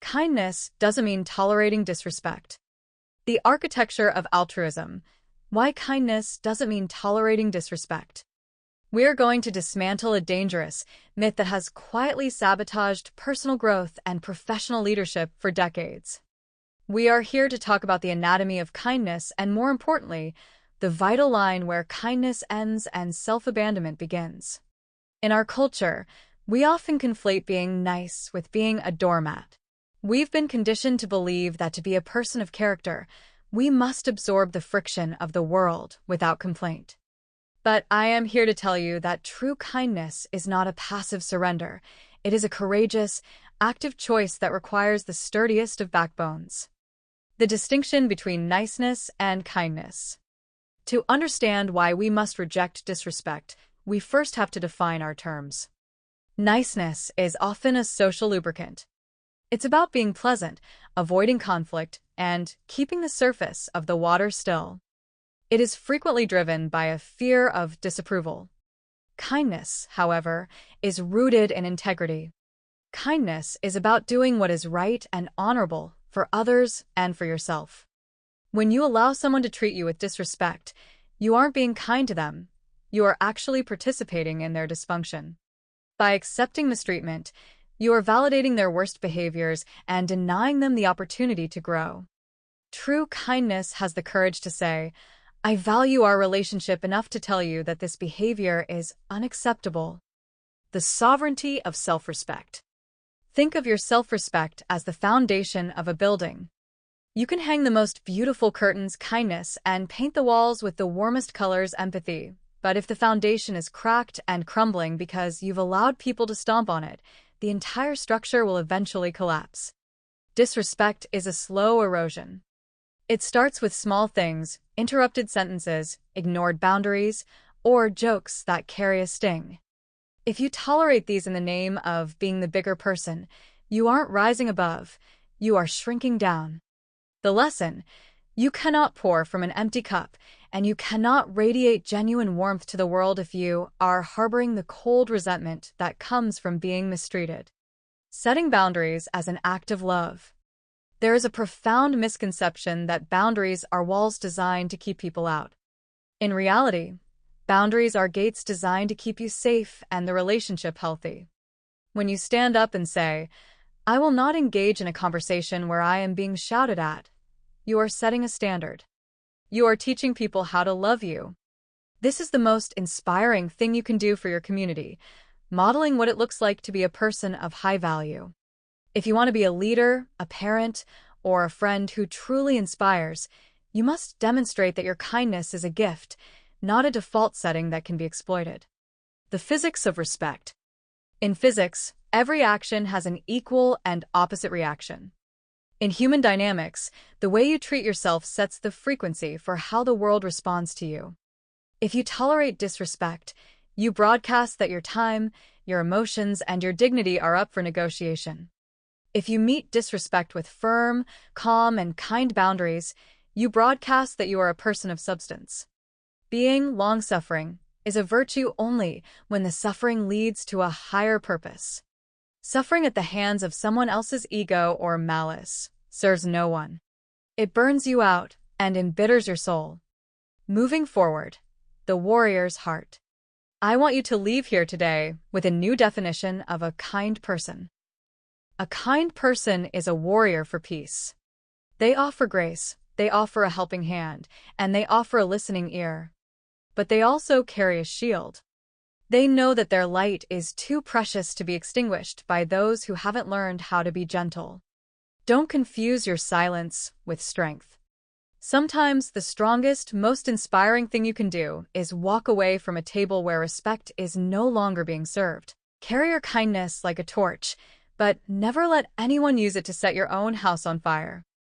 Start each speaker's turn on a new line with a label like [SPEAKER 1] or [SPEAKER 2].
[SPEAKER 1] Kindness doesn't mean tolerating disrespect. The architecture of altruism. Why kindness doesn't mean tolerating disrespect. We're going to dismantle a dangerous myth that has quietly sabotaged personal growth and professional leadership for decades. We are here to talk about the anatomy of kindness and, more importantly, the vital line where kindness ends and self-abandonment begins. In our culture, we often conflate being nice with being a doormat. We've been conditioned to believe that to be a person of character, we must absorb the friction of the world without complaint. But I am here to tell you that true kindness is not a passive surrender. It is a courageous, active choice that requires the sturdiest of backbones. The distinction between niceness and kindness. To understand why we must reject disrespect, we first have to define our terms. Niceness is often a social lubricant. It's about being pleasant, avoiding conflict, and keeping the surface of the water still. It is frequently driven by a fear of disapproval. Kindness, however, is rooted in integrity. Kindness is about doing what is right and honorable for others and for yourself. When you allow someone to treat you with disrespect, you aren't being kind to them. You are actually participating in their dysfunction. By accepting mistreatment, you are validating their worst behaviors and denying them the opportunity to grow. True kindness has the courage to say, I value our relationship enough to tell you that this behavior is unacceptable. The sovereignty of self-respect. Think of your self-respect as the foundation of a building. You can hang the most beautiful curtains, kindness, and paint the walls with the warmest colors, empathy. But if the foundation is cracked and crumbling because you've allowed people to stomp on it, the entire structure will eventually collapse. Disrespect is a slow erosion. It starts with small things, interrupted sentences, ignored boundaries, or jokes that carry a sting. If you tolerate these in the name of being the bigger person, you aren't rising above, you are shrinking down. The lesson: you cannot pour from an empty cup, and you cannot radiate genuine warmth to the world if you are harboring the cold resentment that comes from being mistreated. Setting boundaries as an act of love. There is a profound misconception that boundaries are walls designed to keep people out. In reality, boundaries are gates designed to keep you safe and the relationship healthy. When you stand up and say, I will not engage in a conversation where I am being shouted at, you are setting a standard. You are teaching people how to love you. This is the most inspiring thing you can do for your community, modeling what it looks like to be a person of high value. If you want to be a leader, a parent, or a friend who truly inspires, you must demonstrate that your kindness is a gift, not a default setting that can be exploited. The physics of respect. In physics, every action has an equal and opposite reaction. In human dynamics, the way you treat yourself sets the frequency for how the world responds to you. If you tolerate disrespect, you broadcast that your time, your emotions, and your dignity are up for negotiation. If you meet disrespect with firm, calm, and kind boundaries, you broadcast that you are a person of substance. Being long-suffering is a virtue only when the suffering leads to a higher purpose. Suffering at the hands of someone else's ego or malice serves no one. It burns you out and embitters your soul. Moving forward, the warrior's heart. I want you to leave here today with a new definition of a kind person. A kind person is a warrior for peace. They offer grace, they offer a helping hand, and they offer a listening ear. But they also carry a shield. They know that their light is too precious to be extinguished by those who haven't learned how to be gentle. Don't confuse your silence with strength. Sometimes the strongest, most inspiring thing you can do is walk away from a table where respect is no longer being served. Carry your kindness like a torch, but never let anyone use it to set your own house on fire.